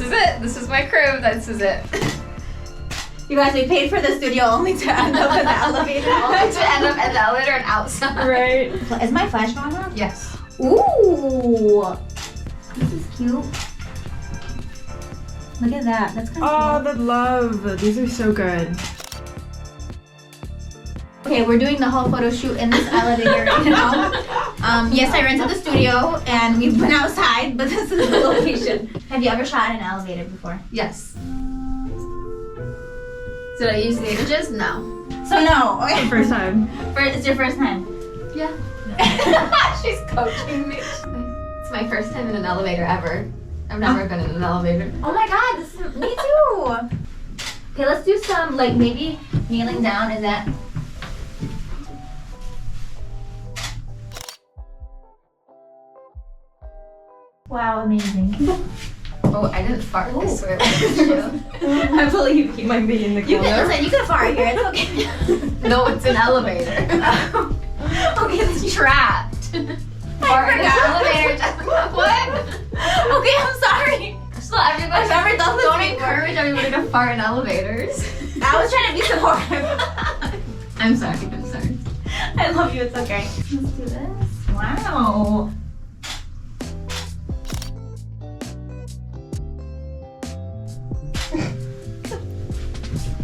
is it. This is my crew. This is it. You guys, we paid for the studio only to end up in the elevator. Only to end up in the elevator and outside. Right. Is my flash going on? Yes. Ooh. This is cute. Look at that. That's kind Oh, of the love. These are so good. Okay, we're doing the whole photo shoot in this elevator right now. Yes, I rented the studio and we've been outside, but this is the location. Have you ever shot in an elevator before? Yes. Did I use the images? No. So no. Okay. First time. It's your first time. Yeah. She's coaching me. It's my first time in an elevator ever. I've never been in an elevator. Oh my god, this is me too. Okay, let's do some like maybe kneeling down. Is that? Wow, amazing. Oh, I didn't fart. I swear. I believe you. Might be in the You corner. can listen. You can fart here. It's okay. No, it's an elevator. Okay, It's trapped. Fart in an elevator. What? okay, I'm sorry. So everybody, I've never done this don't before. encourage everybody to fart in elevators. I was trying to be supportive. I'm sorry. I'm sorry. I love you. It's okay. Let's do this. Wow.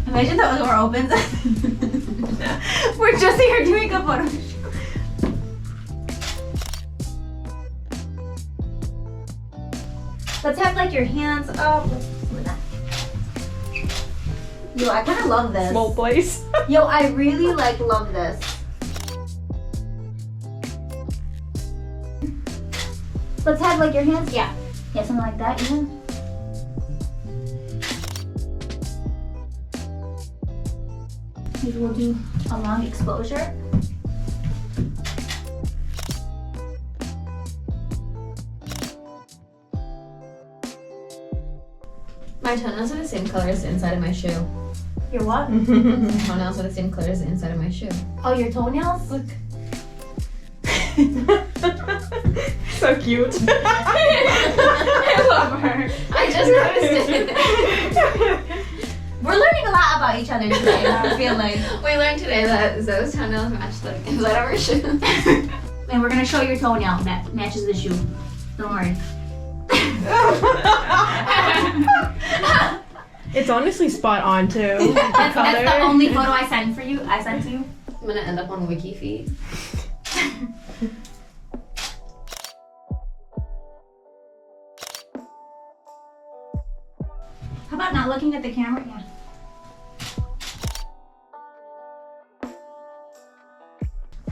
Imagine that door opens. We're just here doing a photo shoot. Let's have like your hands up. Let's do that. Yo, I kind of love this. Small place. Yo, I really love this. Let's have like your hands, yeah, something like that, even. Maybe we'll do a long exposure. My toenails are the same color as the inside of my shoe. Your what? My toenails are the same color as the inside of my shoe. Oh, your toenails? Look. So cute. I love her. I just noticed it. We're learning a lot about each other today, I feel like. We learned today that Zoe's toenails match the inside of her shoe. And we're gonna show your toenail that matches the shoe. Don't worry. It's honestly spot on too. That's the only photo I sent to you. I'm gonna end up on Wiki Feet. How about not looking at the camera? Yeah.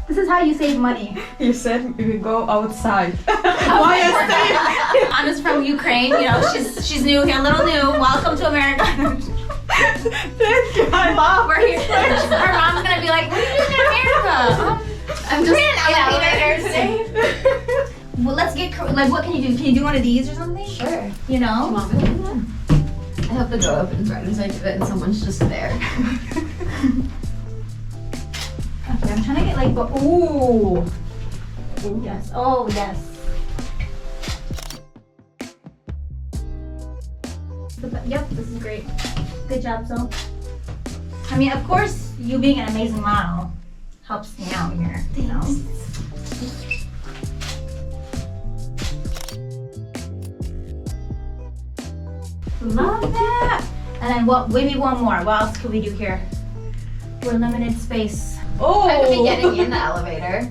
This is how you save money. You said we go outside. Why Anna's from Ukraine, you know, she's new here, a little new. Welcome to America. Thank you. I love. We're here. Her mom's gonna be like, what are you doing in America? I'm just in elevators. Well, let's get like, what can you do? Can you do one of these or something? Sure. You know? Come on, we can do that. I hope the door opens right as I do it and someone's just there. Okay, I'm trying to get like, ooh. Yes. Oh yes. Yep, this is great. Good job, Zoe. I mean, of course, you being an amazing model helps me out here. You know. Love that. And then what? Maybe one more. What else could we do here? We're limited space. Oh. I could be getting in the elevator.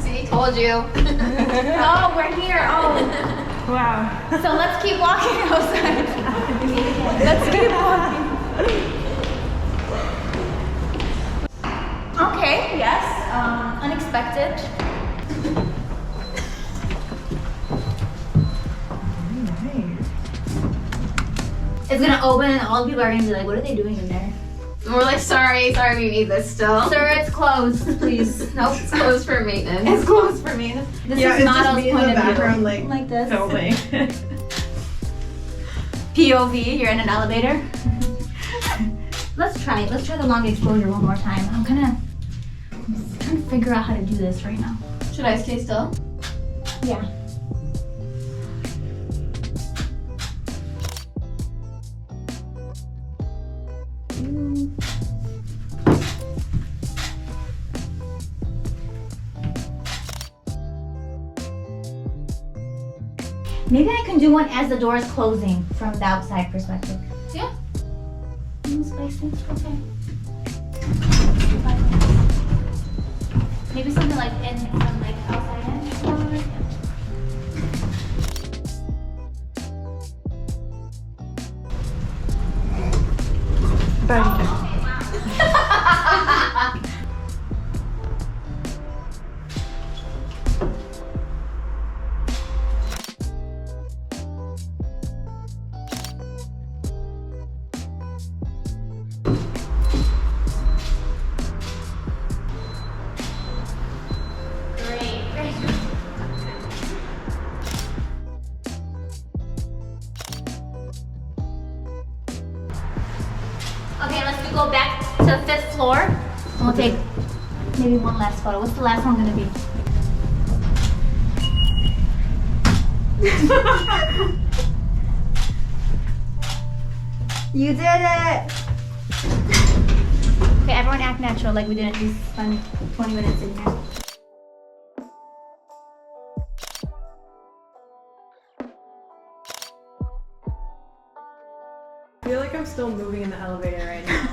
See, told you. Oh, we're here. Oh. Wow. So let's keep walking outside. Let's keep walking. Okay, yes. Unexpected. It's gonna open and all the people are gonna be like, what are they doing in there? And we're like, sorry, we need this still. Sir, it's closed, please. Nope, it's closed for maintenance. It's closed for me. This Yeah, is it's not just us me in point the of view. background, like this. Filming. POV, you're in an elevator. Let's try it. Let's try the long exposure one more time. I'm trying to figure out how to do this right now. Should I stay still? Yeah. Maybe I can do one as the door is closing from the outside perspective. Yeah. Spicy. Okay. Maybe something like in from like outside in. Okay, let's go back to the 5th floor. And we'll take maybe one last photo. What's the last one gonna be? You did it! Okay, everyone act natural like we didn't just spend 20 minutes in here. I feel like I'm still moving in the elevator right now.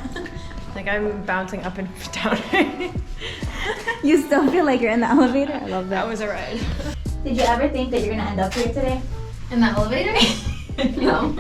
Like I'm bouncing up and down. You still feel like you're in the elevator? I love That was a ride. Did you ever think that you're gonna end up here today? In the elevator? No.